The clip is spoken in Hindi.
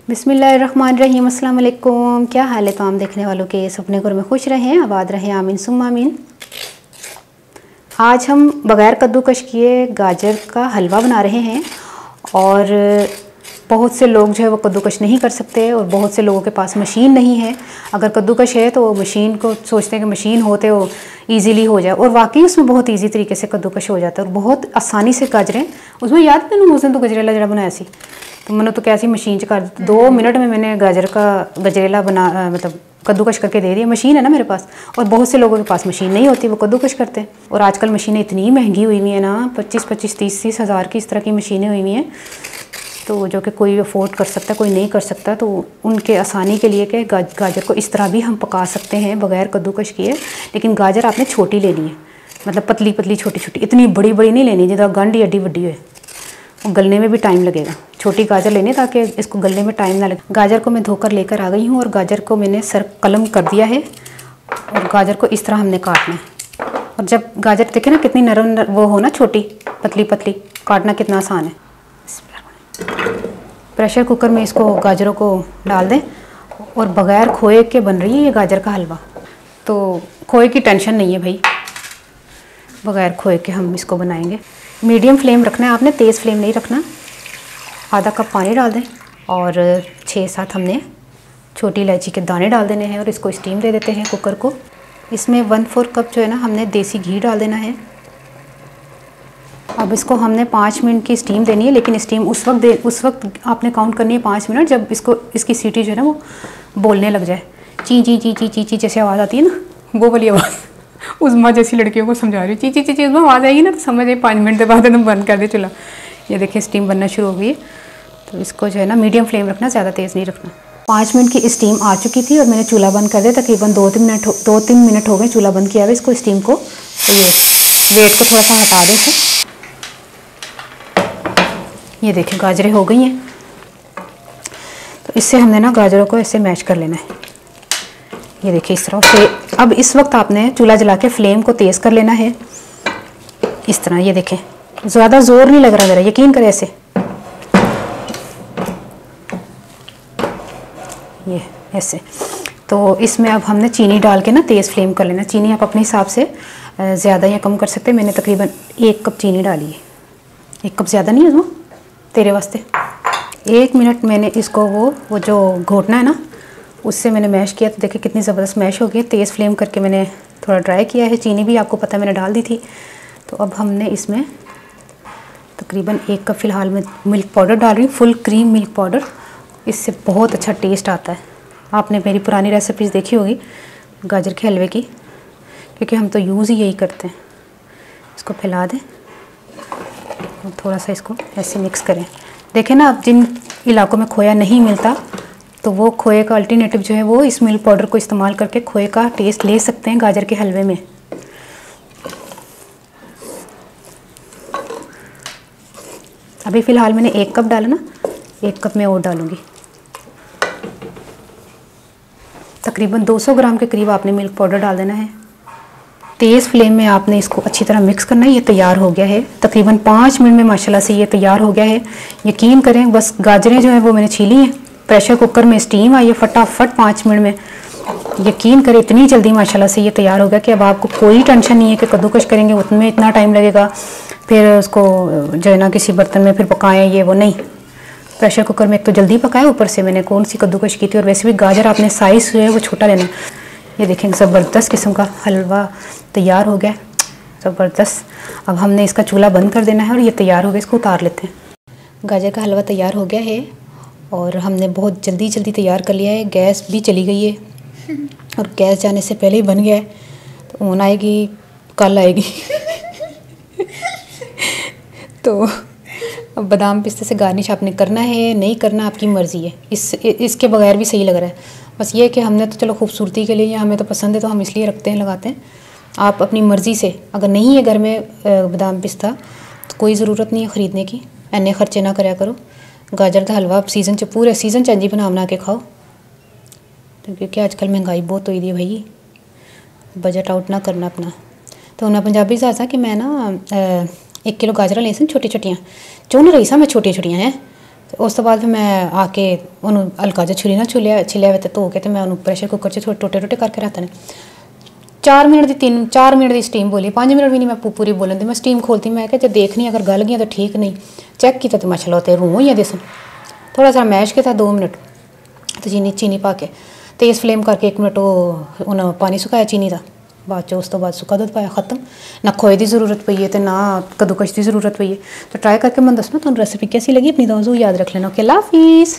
बिस्मिल्लाहिर्रहमानिर्रहीम, अस्सलाम वालेकुम। क्या हाल है तमाम देखने वालों के, सपने घर में खुश रहें, आबाद रहें, आमीन सुम्मा आमीन। आज हम बग़ैर कद्दूकश किए गाजर का हलवा बना रहे हैं। और बहुत से लोग जो है वो कद्दूकश नहीं कर सकते और बहुत से लोगों के पास मशीन नहीं है। अगर कद्दूकश है तो मशीन को सोचते हैं कि मशीन होते हो ईज़िली हो जाए, और वाकई उसमें बहुत ईजी तरीके से कद्दूकश हो जाता है और बहुत आसानी से गाजरें उसमें। याद है मैंने उस दिन तो गजरेला जरा बनाया सी, तो मैंने तो कैसी मशीन च कर 2 मिनट में मैंने गाजर का गजरेला बना मतलब कद्दूकश करके दे दिया। मशीन है ना मेरे पास, और बहुत से लोगों के पास मशीन नहीं होती, वो कद्दूकश करते हैं। और आजकल मशीनें इतनी महंगी हुई हुई हैं ना, 25-25, 30-30 हज़ार की इस तरह की मशीनें हुई हुई हैं, तो जो कि कोई अफोर्ड कर सकता है, कोई नहीं कर सकता। तो उनके आसानी के लिए कि गाजर को इस तरह भी हम पका सकते हैं बग़ैर कद्दूकश किए। लेकिन गाजर आपने छोटी लेनी है, मतलब पतली पतली छोटी छोटी, इतनी बड़ी बड़ी नहीं लेनी जितना गंढ एडी वड्डी है, गलने में भी टाइम लगेगा। छोटी गाजर लेने ताकि इसको गलने में टाइम ना लगे। गाजर को मैं धोकर लेकर आ गई हूँ और गाजर को मैंने कलम कर दिया है और गाजर को इस तरह हमने काटना है। और जब गाजर देखे ना कितनी नरम वो हो ना, छोटी पतली पतली, काटना कितना आसान है। प्रेशर कुकर में इसको गाजरों को डाल दें और बग़ैर खोए के बन रही है ये गाजर का हलवा। तो खोए की टेंशन नहीं है भाई, बग़ैर खोए के हम इसको बनाएंगे। मीडियम फ्लेम रखना है आपने, तेज़ फ्लेम नहीं रखना। आधा कप पानी डाल दें और 6-7 हमने छोटी इलायची के दाने डाल देने हैं और इसको स्टीम दे देते हैं कुकर को। इसमें 1/4 कप जो है ना हमने देसी घी डाल देना है। अब इसको हमने 5 मिनट की स्टीम देनी है, लेकिन स्टीम उस वक्त आपने काउंट करनी है 5 मिनट जब इसकी सीटी जो है ना वो बोलने लग जाए। ची ची ची ची ची ची जैसे आवाज़ आती है ना, वो वाली आवाज़। उज़मा जैसी लड़कियों को समझा रही हूँ, ची ची ची ची उसमें आवाज़ आएगी ना तो समझ आए 5 मिनट के बाद तुम बंद कर दे चूल्हा। ये देखिए स्टीम बनना शुरू हो गई है। तो इसको जो है ना मीडियम फ्लेम रखना, ज़्यादा तेज़ नहीं रखना। 5 मिनट की स्टीम आ चुकी थी और मैंने चूल्हा बंद कर दिया। तकरीबन 2-3 मिनट हो गए चूल्हा बंद किया हुआ इसको, स्टीम को। तो ये वेट को थोड़ा सा हटा दें इसे। ये देखिए गाजरें हो गई हैं, तो इससे हमने ना गाजरों को ऐसे मैश कर लेना है। ये देखिए इस तरह से। अब इस वक्त आपने चूल्हा जला के फ्लेम को तेज़ कर लेना है इस तरह। ये देखें ज़्यादा ज़ोर नहीं लग रहा, ज़रा यकीन करें ऐसे। ये ऐसे। तो इसमें अब हमने चीनी डाल के ना तेज़ फ्लेम कर लेना। चीनी आप अपने हिसाब से ज़्यादा या कम कर सकते हैं। मैंने तकरीबन 1 कप चीनी डाली है। 1 कप ज़्यादा नहीं है वो तेरे वास्ते। 1 मिनट मैंने इसको वो जो घोटना है ना उससे मैंने मैश किया, तो देखिए कितनी ज़बरदस्त मैश हो गई। तेज़ फ्लेम करके मैंने थोड़ा ड्राई किया है। चीनी भी आपको पता है मैंने डाल दी थी। तो अब हमने इसमें तकरीबन 1 कप फ़िलहाल मैं मिल्क पाउडर डाल रही हूँ, फुल क्रीम मिल्क पाउडर। इससे बहुत अच्छा टेस्ट आता है। आपने मेरी पुरानी रेसिपीज़ देखी होगी गाजर के हलवे की, क्योंकि हम तो यूज़ ही यही करते हैं। इसको फैला दें और थोड़ा सा इसको ऐसे मिक्स करें। देखें ना, आप जिन इलाकों में खोया नहीं मिलता तो वो खोए का अल्टरनेटिव जो है वो इस मिल्क पाउडर को इस्तेमाल करके खोए का टेस्ट ले सकते हैं गाजर के हलवे में। अभी फ़िलहाल मैंने 1 कप डाला ना, 1 कप में और डालूँगी। तकरीबन 200 ग्राम के करीब आपने मिल्क पाउडर डाल देना है। तेज़ फ्लेम में आपने इसको अच्छी तरह मिक्स करना है। ये तैयार हो गया है तकरीबन 5 मिनट में, माशाल्लाह से ये तैयार हो गया है। यकीन करें, बस गाजरें जो हैं वो मैंने छीली हैं, प्रेशर कुकर में स्टीम आई है फटाफट 5 मिनट में। यकीन करें इतनी जल्दी माशाल्लाह से ये तैयार हो गया कि अब आपको कोई टेंशन नहीं है कि कद्दूकश करेंगे उसमें इतना टाइम लगेगा, फिर उसको जो है ना किसी बर्तन में फिर पकाएं, ये वो नहीं। प्रेशर कुकर में एक तो जल्दी पकाया, ऊपर से मैंने कौन सी कद्दूकश की थी। और वैसे भी गाजर आपने साइज़ जो है वो छोटा लेना। ये देखें ज़बरदस्त किस्म का हलवा तैयार हो गया, ज़बरदस्त। अब हमने इसका चूल्हा बंद कर देना है और ये तैयार हो गया, इसको उतार लेते हैं। गाजर का हलवा तैयार हो गया है और हमने बहुत जल्दी जल्दी तैयार कर लिया है। गैस भी चली गई है और गैस जाने से पहले ही बन गया है। तो ऊन आएगी कल आएगी। तो अब बादाम पिस्ते से गार्निश आपने करना है, नहीं करना आपकी मर्ज़ी है। इसके बगैर भी सही लग रहा है। बस ये कि हमने तो चलो खूबसूरती के लिए या हमें तो पसंद है तो हम इसलिए रखते हैं, लगाते हैं। आप अपनी मर्ज़ी से, अगर नहीं है घर में बादाम पिस्ता तो कोई ज़रूरत नहीं है ख़रीदने की, एने खर्चे ना कराया करो। गाजर का हलवा आप सीज़न पूरे सीज़न चंजी बना के खाओ। तो क्योंकि आजकल महंगाई बहुत हुई दी है भाई, बजट आउट ना करना अपना। तो उन्हें पंजाबी से आसा कि मैं ना 1 किलो गाजर ले सन छोटी छोटियाँ, चुन रही सा मैं छोटियाँ छोटियाँ हैं उस तो बाद फिर मैं आके उन्होंने हल्का जिहा छुरी ना छिलिया वे धो के तो मैं उन्होंने प्रेशर कुकर च थोड़े टोटे टोटे करके रख देने। 4 मिनट की 4 मिनट की स्टीम बोली, 5 मिनट भी नहीं मैं पूरी बोलन दी। मैं स्टीम खोलती, मैं क्या देखनी अगर गल गई तो ठीक, नहीं चेक किया तो माशाल्लाह ते रूह होई दिसन। थोड़ा सा मैश किया 2 मिनट तो चीनी पा के तेज़ फ्लेम करके 1 मिनट वो उन्हें पानी सुकाया चीनी का, बाद उस तो बाद सुक्का दुद्ध पाया, ख़त्म। ना खोए की जरूरत पई है तो ना कद्दूकश की जरूरत पई है। तो ट्राई करके मैं दसना तुहानू रेसिपी कैसी लगी, अपनी दुआ याद रख लेना। ओके, अल्लाह हाफिज़।